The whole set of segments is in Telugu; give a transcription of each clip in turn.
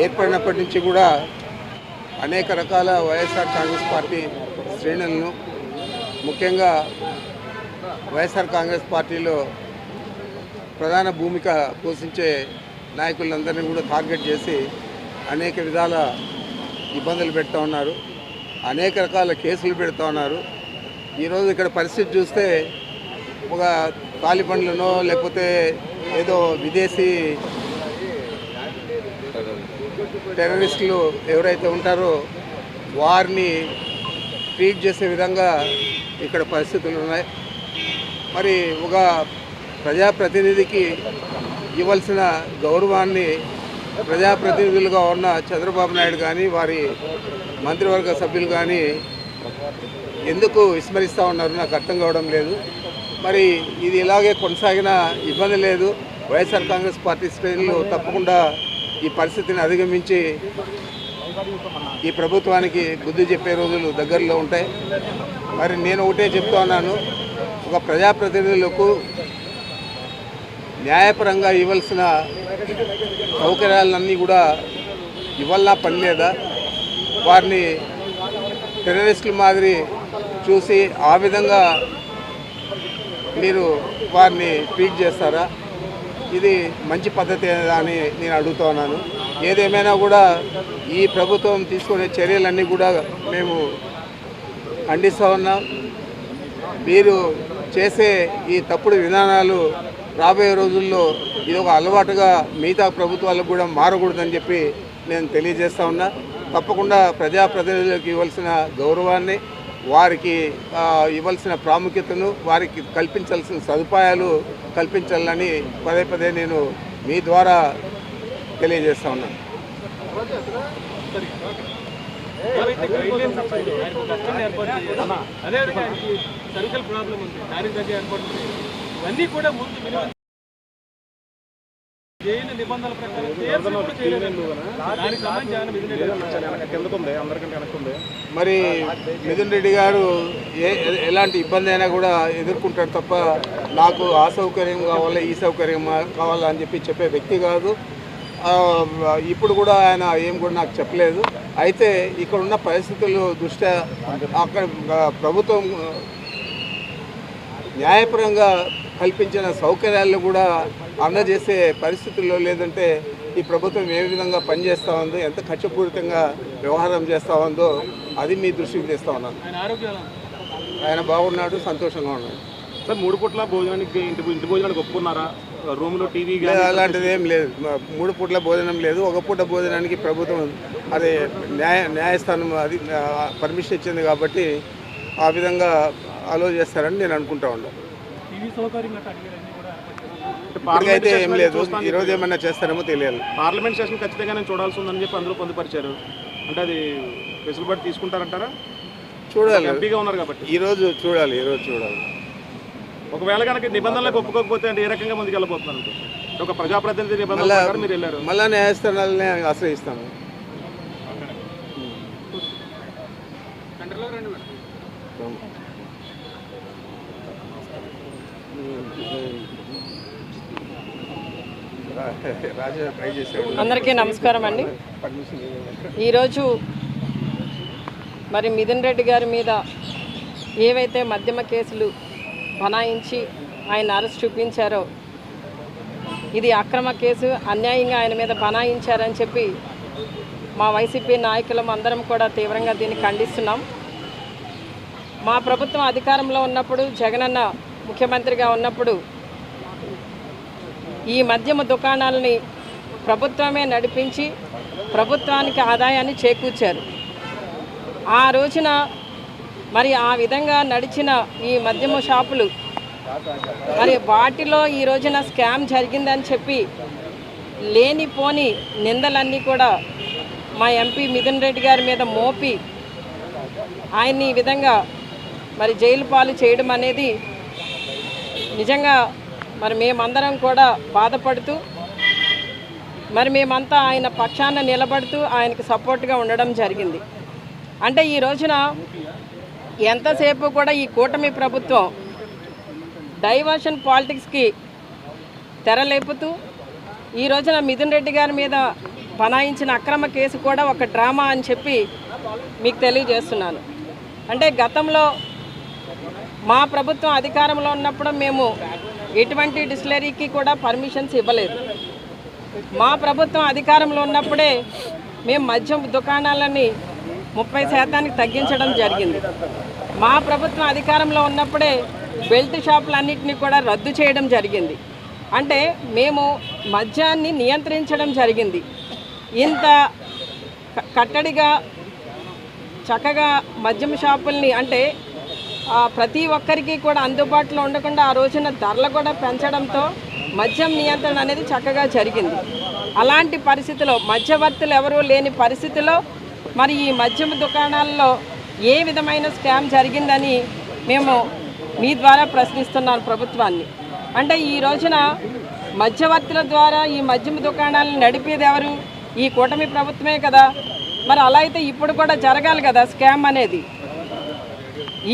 ఏర్పడినప్పటి నుంచి కూడా అనేక రకాల వైఎస్ఆర్ కాంగ్రెస్ పార్టీ శ్రేణులను, ముఖ్యంగా వైఎస్ఆర్ కాంగ్రెస్ పార్టీలో ప్రధాన భూమిక పోషించే నాయకులందరినీ కూడా టార్గెట్ చేసి అనేక విధాల ఇబ్బందులు పెడుతూ ఉన్నారు, అనేక రకాల కేసులు పెడుతూ ఉన్నారు. ఈరోజు ఇక్కడ పరిస్థితి చూస్తే ఒక తాలిబన్లనో లేకపోతే ఏదో విదేశీ టెర్రరిస్టులు ఎవరైతే ఉంటారో వారిని ట్రీట్ చేసే విధంగా ఇక్కడ పరిస్థితులు ఉన్నాయి. మరి ఒక ప్రజాప్రతినిధికి ఇవ్వాల్సిన గౌరవాన్ని ప్రజాప్రతినిధులుగా ఉన్న చంద్రబాబు నాయుడు కానీ వారి మంత్రివర్గ సభ్యులు కానీ ఎందుకు విస్మరిస్తూ ఉన్నారు నాకు అర్థం కావడం లేదు. మరి ఇది ఇలాగే కొనసాగిన ఇబ్బంది లేదు. వైఎస్ఆర్ కాంగ్రెస్ పార్టీ శ్రేణులు తప్పకుండా ఈ పరిస్థితిని అధిగమించి ఈ ప్రభుత్వానికి బుద్ధి చెప్పే రోజులు దగ్గరలో ఉంటాయి. మరి నేను ఒకటే చెప్తా ఉన్నాను, ఒక ప్రజాప్రతినిధులకు న్యాయపరంగా ఇవ్వాల్సిన సౌకర్యాలన్నీ కూడా ఇవ్వాలన్నా పని లేదా? వారిని టెర్రరిస్టుల మాదిరి చూసి ఆ విధంగా మీరు వారిని ట్రీట్ చేస్తారా? ఇది మంచి పద్ధతి అని నేను అడుగుతూ ఉన్నాను. ఏదేమైనా కూడా ఈ ప్రభుత్వం తీసుకునే చర్యలన్నీ కూడా మేము ఖండిస్తూ ఉన్నాం. మీరు చేసే ఈ తప్పుడు విధానాలు రాబోయే రోజుల్లో ఇది ఒక అలవాటుగా మిగతా ప్రభుత్వాలకు కూడా మారకూడదని చెప్పి నేను తెలియజేస్తూ ఉన్నా. తప్పకుండా ప్రజాప్రతినిధులకు ఇవ్వాల్సిన గౌరవాన్ని, వారికి ఇవ్వాల్సిన ప్రాముఖ్యతను, వారికి కల్పించాల్సిన సదుపాయాలు కల్పించాలని పదే పదే నేను మీ ద్వారా తెలియజేస్తా ఉన్నాను. మరి మిథున్ రెడ్డి గారు ఎలాంటి ఇబ్బంది అయినా కూడా ఎదుర్కొంటాడు తప్ప నాకు ఆ సౌకర్యం కావాలా ఈ సౌకర్యం కావాలా అని చెప్పే వ్యక్తి కాదు. ఇప్పుడు కూడా ఆయన ఏం కూడా నాకు చెప్పలేదు. అయితే ఇక్కడ ఉన్న పరిస్థితుల దృష్ట్యా అక్కడ ప్రభుత్వం న్యాయపరంగా కల్పించిన సౌకర్యాలను కూడా అందజేసే పరిస్థితుల్లో లేదంటే ఈ ప్రభుత్వం ఏ విధంగా పనిచేస్తూ ఉందో, ఎంత ఖర్చుపూరితంగా వ్యవహారం చేస్తూ ఉందో అది మీ దృష్టికి తెస్తూ ఉన్నాను. ఆయన బాగున్నాడు, సంతోషంగా ఉన్నాడు. సార్ 3 పూట్ల భోజనానికి ఇంటి భోజనానికి ఒప్పుకున్నారా? రూమ్లో టీవీ అలాంటిది ఏం లేదు. 3 పూట్ల భోజనం లేదు. ఒక పూట భోజనానికి ప్రభుత్వం అదే న్యాయస్థానం అది పర్మిషన్ ఇచ్చింది కాబట్టి ఆ విధంగా అలో చేస్తారని నేను అనుకుంటా ఉన్నాను. ఇప్పటికైతే ఏం లేదు. ఈరోజు ఏమన్నా చేస్తారేమో తెలియాలి. పార్లమెంట్ సెషన్ ఖచ్చితంగా నేను చూడాల్సి ఉందని చెప్పి అందరూ పొందుపరిచారు. అంటే అది వెసులుబాటు తీసుకుంటారంటారా? చూడాలి, ఎంపీగా ఉన్నారు కాబట్టి ఈరోజు చూడాలి. ఒకవేళ కనుక నిబంధనలకు ఒప్పుకోకపోతే అంటే ఏ రకంగా ముందుకు వెళ్ళబోతున్నారు? ఒక ప్రజాప్రతినిధి నిబంధనలు మీరు వెళ్ళారు, మళ్ళా న్యాయస్థానాలని ఆశ్రయిస్తాను. అందరికీ నమస్కారం అండి. ఈరోజు మరి మిథున్ రెడ్డి గారి మీద ఏవైతే మద్యమ కేసులు బనాయించి ఆయన అరెస్ట్ చూపించారో ఇది అక్రమ కేసు, అన్యాయంగా ఆయన మీద బనాయించారని చెప్పి మా వైసీపీ నాయకులం అందరం కూడా తీవ్రంగా దీన్ని ఖండిస్తున్నాం. మా ప్రభుత్వం అధికారంలో ఉన్నప్పుడు, జగనన్న ముఖ్యమంత్రిగా ఉన్నప్పుడు ఈ మద్యమ దుకాణాలని ప్రభుత్వమే నడిపించి ప్రభుత్వానికి ఆదాయాన్ని చేకూర్చారు. ఆ రోజున మరి ఆ విధంగా నడిచిన ఈ మద్యమ షాపులు మరి వాటిలో ఈ రోజున స్కామ్ జరిగిందని చెప్పి లేనిపోని నిందలన్నీ కూడా మా ఎంపీ మిథున్ రెడ్డి గారి మీద మోపి ఆయన్ని ఈ విధంగా మరి జైలు పాలు చేయడం అనేది నిజంగా మరి మేమందరం కూడా బాధపడుతూ మరి మేమంతా ఆయన పక్షాన నిలబడుతూ ఆయనకు సపోర్ట్గా ఉండడం జరిగింది. అంటే ఈ రోజున ఎంతసేపు కూడా ఈ కూటమి ప్రభుత్వం డైవర్షన్ పాలిటిక్స్కి తెరలేపుతూ ఈ రోజున మిథున్ రెడ్డి గారి మీద బనాయించిన అక్రమ కేసు కూడా ఒక డ్రామా అని చెప్పి మీకు తెలియజేస్తున్నాను. అంటే గతంలో మా ప్రభుత్వం అధికారంలో ఉన్నప్పుడు మేము ఎటువంటి డిస్టిలరీకి కూడా పర్మిషన్స్ ఇవ్వలేదు. మా ప్రభుత్వం అధికారంలో ఉన్నప్పుడే మేము మద్యం దుకాణాలని 30% తగ్గించడం జరిగింది. మా ప్రభుత్వం అధికారంలో ఉన్నప్పుడే బెల్ట్ షాపులన్నింటినీ కూడా రద్దు చేయడం జరిగింది. అంటే మేము మద్యాన్ని నియంత్రించడం జరిగింది. ఇంత కట్టడిగా చక్కగా మద్యం షాపుల్ని అంటే ప్రతి ఒక్కరికి కూడా అందుబాటులో ఉండకుండా ఆ రోజున ధరలు కూడా పెంచడంతో మద్యం నియంత్రణ అనేది చక్కగా జరిగింది. అలాంటి పరిస్థితిలో మధ్యవర్తులు ఎవరూ లేని పరిస్థితిలో మరి ఈ మద్యం దుకాణాల్లో ఏ విధమైన స్కామ్ జరిగిందని మేము మీ ద్వారా ప్రశ్నిస్తున్నాను ప్రభుత్వాన్ని. అంటే ఈ రోజున మధ్యవర్తుల ద్వారా ఈ మద్యం దుకాణాలను నడిపేది ఎవరు? ఈ కూటమి ప్రభుత్వమే కదా. మరి అలా అయితే ఇప్పుడు కూడా జరగాలి కదా స్కామ్ అనేది.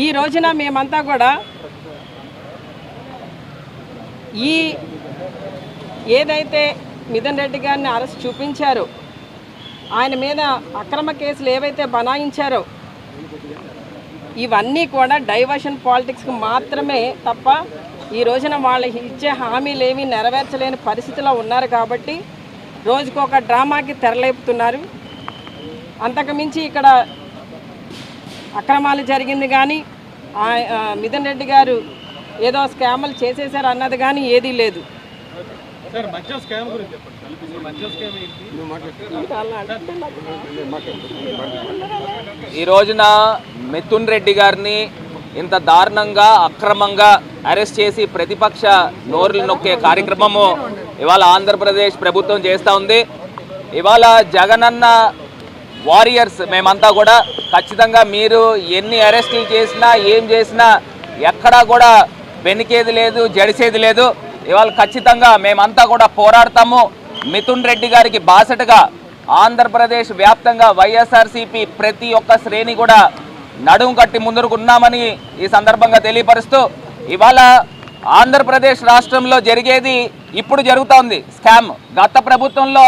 ఈ రోజున మేమంతా కూడా ఈ ఏదైతే మిథున్ రెడ్డి గారిని అరెస్ట్ చూపించారో, ఆయన మీద అక్రమ కేసులు ఏవైతే బనాయించారో ఇవన్నీ కూడా డైవర్షన్ పాలిటిక్స్కి మాత్రమే తప్ప ఈ రోజున వాళ్ళకి ఇచ్చే హామీలు ఏమీ నెరవేర్చలేని పరిస్థితిలో ఉన్నారు. కాబట్టి రోజుకొక డ్రామాకి తెరలేపుతున్నారు. అంతకుమించి ఇక్కడ అక్రమాలు జరిగింది కానీ మిథున్ రెడ్డి గారు ఏదో స్కాములు చేసేసారు అన్నది కానీ ఏదీ లేదు. ఈ రోజున మిథున్ రెడ్డి గారిని ఇంత దారుణంగా అక్రమంగా అరెస్ట్ చేసి ప్రతిపక్ష నోరులు నొక్కే కార్యక్రమము ఇవాళ ఆంధ్రప్రదేశ్ ప్రభుత్వం చేస్తూ ఉంది. ఇవాళ జగనన్న వారియర్స్ మేమంతా కూడా ఖచ్చితంగా మీరు ఎన్ని అరెస్టులు చేసినా ఏం చేసినా ఎక్కడా కూడా వెనికేది లేదు, జడిసేది లేదు. ఇవాళ ఖచ్చితంగా మేమంతా కూడా పోరాడతాము. మిథున్ రెడ్డి గారికి బాసటగా ఆంధ్రప్రదేశ్ వ్యాప్తంగా వైఎస్ఆర్సీపీ ప్రతి ఒక్క శ్రేణి కూడా నడుం కట్టి ముందుకున్నామని ఈ సందర్భంగా తెలియపరుస్తూ, ఇవాళ ఆంధ్రప్రదేశ్ రాష్ట్రంలో జరిగేది ఇప్పుడు జరుగుతూ ఉంది స్కామ్. గత ప్రభుత్వంలో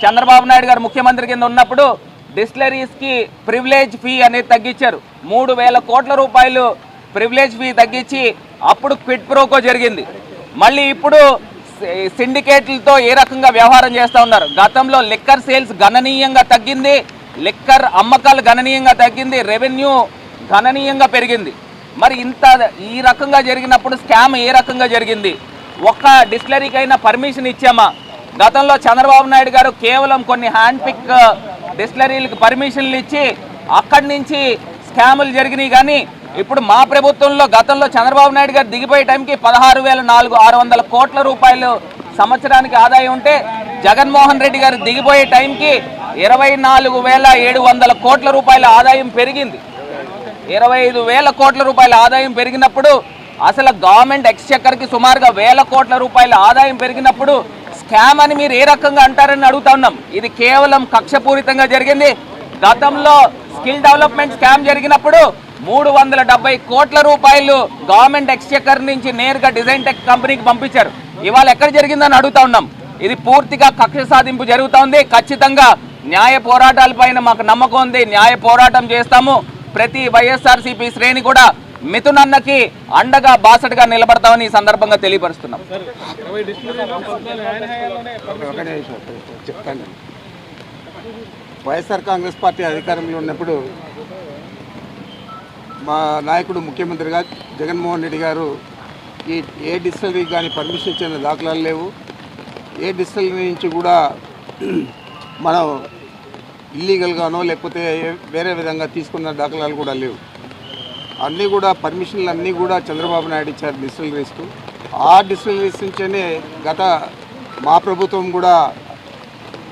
చంద్రబాబు నాయుడు గారు ముఖ్యమంత్రి కింద ఉన్నప్పుడు డిస్టిలరీస్కి ప్రివిలేజ్ ఫీ అనేది తగ్గించారు. 3,000 కోట్ల రూపాయలు ప్రివిలేజ్ ఫీ తగ్గించి అప్పుడు క్విడ్ ప్రోకో జరిగింది. మళ్ళీ ఇప్పుడు సిండికేట్లతో ఏ రకంగా వ్యవహారం చేస్తూ ఉన్నారు. గతంలో లిక్కర్ సేల్స్ గణనీయంగా తగ్గింది, లిక్కర్ అమ్మకాలు గణనీయంగా తగ్గింది, రెవెన్యూ గణనీయంగా పెరిగింది. మరి ఈ రకంగా జరిగినప్పుడు స్కామ్ ఏ రకంగా జరిగింది? ఒక్క డిస్టిలరీకైనా పర్మిషన్ ఇచ్చామా? గతంలో చంద్రబాబు నాయుడు గారు కేవలం కొన్ని హ్యాండ్ పిక్ డిస్టిలరీలకు పర్మిషన్లు ఇచ్చి అక్కడి నుంచి స్కాములు జరిగినాయి. కానీ ఇప్పుడు మా ప్రభుత్వంలో గతంలో చంద్రబాబు నాయుడు గారు దిగిపోయే టైంకి 16,600 కోట్ల రూపాయలు సంవత్సరానికి ఆదాయం ఉంటే జగన్మోహన్ రెడ్డి గారు దిగిపోయే టైంకి 24,700 కోట్ల రూపాయల ఆదాయం పెరిగింది. 25,000 కోట్ల రూపాయల ఆదాయం పెరిగినప్పుడు అసలు గవర్నమెంట్ ఎక్స్చెక్కర్కి సుమారుగా 1,000 కోట్ల రూపాయల ఆదాయం పెరిగినప్పుడు స్కామ్ అని మీరు ఏ రకంగా అంటారని అడుగుతా ఉన్నాం. ఇది కేవలం కక్షపూరితంగా జరిగింది. గతంలో స్కిల్ డెవలప్మెంట్ స్కామ్ జరిగినప్పుడు 370 కోట్ల రూపాయలు గవర్నమెంట్ ఎక్స్చెక్కర్ నుంచి నేరుగా డిజైన్ టెక్ కంపెనీకి పంపించారు. ఇవాళ ఎక్కడ జరిగిందని అడుగుతా ఉన్నాం. ఇది పూర్తిగా కక్ష సాధింపు జరుగుతోంది. ఖచ్చితంగా న్యాయ పోరాటాలపైన మాకు నమ్మకం ఉంది. న్యాయ పోరాటం చేస్తాము. ప్రతి వైఎస్ఆర్సీపీ శ్రేణి కూడా మిథున్ అన్నకి అండగా బాసటగా నిలబడతామని ఈ సందర్భంగా తెలియపరుస్తున్నాం. చెప్తాను. వైఎస్ఆర్ కాంగ్రెస్ పార్టీ అధికారంలో ఉన్నప్పుడు మా నాయకుడు ముఖ్యమంత్రిగా జగన్మోహన్ రెడ్డి గారు ఏ డిస్టిలరీకి కానీ పర్మిషన్ ఇచ్చిన దాఖలాలు లేవు. ఏ డిస్టిలరీ నుంచి కూడా మనం ఇల్లీగల్గానో లేకపోతే వేరే విధంగా తీసుకున్న దాఖలాలు కూడా లేవు. అన్నీ కూడా పర్మిషన్లు అన్నీ కూడా చంద్రబాబు నాయుడు ఇచ్చారు డిస్టిలరీస్కు. ఆ డిస్టిలరీస్ నుంచే గత మా ప్రభుత్వం కూడా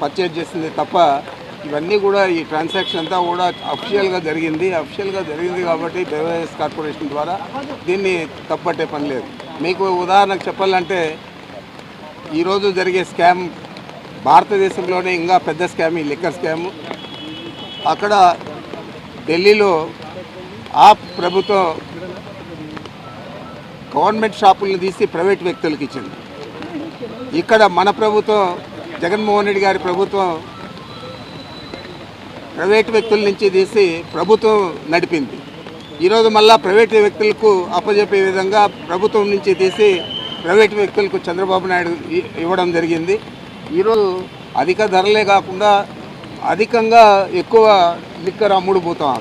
పర్చేజ్ చేసింది తప్ప ఇవన్నీ కూడా ఈ ట్రాన్సాక్షన్ అంతా కూడా అఫిషియల్గా జరిగింది కాబట్టి బెవరేజెస్ కార్పొరేషన్ ద్వారా దీన్ని తప్పట్టే పని లేదు. మీకు ఉదాహరణకు చెప్పాలంటే ఈరోజు జరిగే స్కామ్ భారతదేశంలోనే ఇంకా పెద్ద స్కామ్ ఈ లిక్కర్ స్కాము. అక్కడ ఢిల్లీలో ఆ ప్రభుత్వం గవర్నమెంట్ షాపులను తీసి ప్రైవేట్ వ్యక్తులకు ఇచ్చింది. ఇక్కడ మన ప్రభుత్వం జగన్మోహన్ రెడ్డి గారి ప్రభుత్వం ప్రైవేటు వ్యక్తుల నుంచి తీసి ప్రభుత్వం నడిపింది. ఈరోజు మళ్ళా ప్రైవేటు వ్యక్తులకు అప్పజెప్పే విధంగా ప్రభుత్వం నుంచి తీసి ప్రైవేటు వ్యక్తులకు చంద్రబాబు నాయుడు ఇవ్వడం జరిగింది. ఈరోజు అధిక ధరలే కాకుండా అధికంగా ఎక్కువ లిక్కర్ అమ్ముడుపోతాం.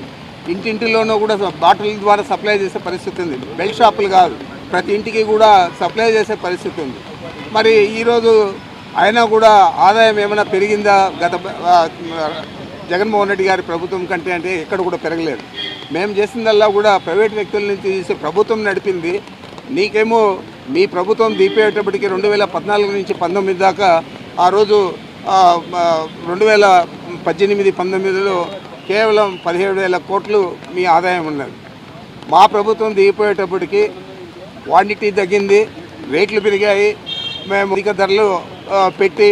ఇంటింటిలోనూ కూడా బాటిల్ ద్వారా సప్లై చేసే పరిస్థితి ఉంది. బెల్ట్ షాపులు కాదు, ప్రతి ఇంటికి కూడా సప్లై చేసే పరిస్థితి ఉంది. మరి ఈరోజు అయినా కూడా ఆదాయం ఏమైనా పెరిగిందా గత జగన్మోహన్ రెడ్డి గారి ప్రభుత్వం కంటే అంటే ఎక్కడ కూడా పెరగలేదు. మేము చేసిందల్లా కూడా ప్రైవేట్ వ్యక్తుల నుంచి తీసి ప్రభుత్వం నడిపింది. నీకేమో మీ ప్రభుత్వం దీపేటప్పటికి 2014 నుంచి 19 దాకా ఆ రోజు 2018-19లో కేవలం 17,000 కోట్లు మీ ఆదాయం ఉన్నది. మా ప్రభుత్వం దిగిపోయేటప్పటికి క్వాంటిటీ తగ్గింది, రేట్లు పెరిగాయి, మేము అధిక ధరలు పెట్టి